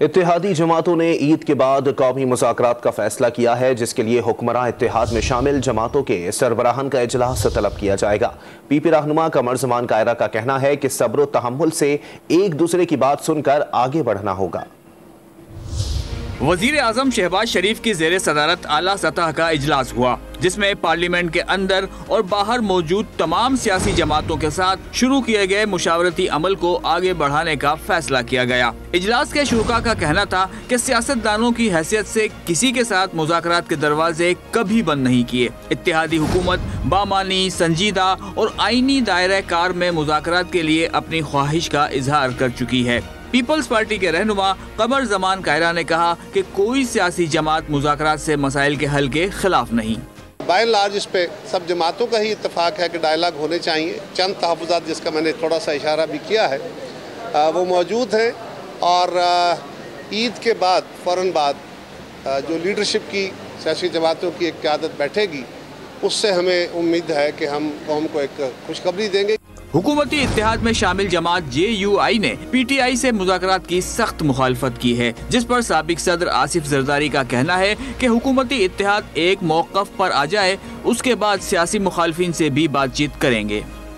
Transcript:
इत्तेहादी जमातों ने ईद के बाद कौमी मुज़ाकरात का फैसला किया है, जिसके लिए हुक्मरान इत्तेहाद में शामिल जमातों के सरबराहान का इजलास तलब किया जाएगा। पीपी रहनुमा कमर ज़मान कायरा का कहना है कि सब्र व तहम्मुल से एक दूसरे की बात सुनकर आगे बढ़ना होगा। वजीर आजम शहबाज शरीफ की ज़ेरे सदारत आला सतह का इजलास हुआ, जिसमें पार्लियामेंट के अंदर और बाहर मौजूद तमाम सियासी जमातों के साथ शुरू किए गए मुशावरती अमल को आगे बढ़ाने का फैसला किया गया। इजलास के शुरुका का कहना था कि सियासतदानों की हैसियत से किसी के साथ मुज़ाकरात के दरवाजे कभी बंद नहीं किए। इत्तेहादी हुकूमत बामानी, संजीदा और आईनी दायरे कार में मुज़ाकरात के लिए अपनी ख्वाहिश का इजहार कर चुकी है। पीपल्स पार्टी के रहनुमा कमर ज़मान कायरा ने कहा कि कोई सियासी जमात मुज़ाकरात से मसाइल के हल के खिलाफ नहीं। बाय लार्ज इस पे सब जमातों का ही इत्तेफाक है कि डायलॉग होने चाहिए। चंद तहफ़्फ़ुज़ात जिसका मैंने थोड़ा सा इशारा भी किया है वो मौजूद हैं, और ईद के बाद फ़ौरन बाद जो लीडरशिप की सियासी जमातों की एक क़यादत बैठेगी, उससे हमें उम्मीद है कि हम कौम को एक खुशखबरी देंगे। हुकूमती इत्तेहाद में शामिल जमात JUI ने PTI से मुज़ाकरात की सख्त मुखालफत की है, जिस पर साबिक सदर आसिफ जरदारी का कहना है कि हुकूमती इत्तेहाद एक मौक़िफ़ पर आ जाए, उसके बाद सियासी मुखालफिन से भी बातचीत करेंगे।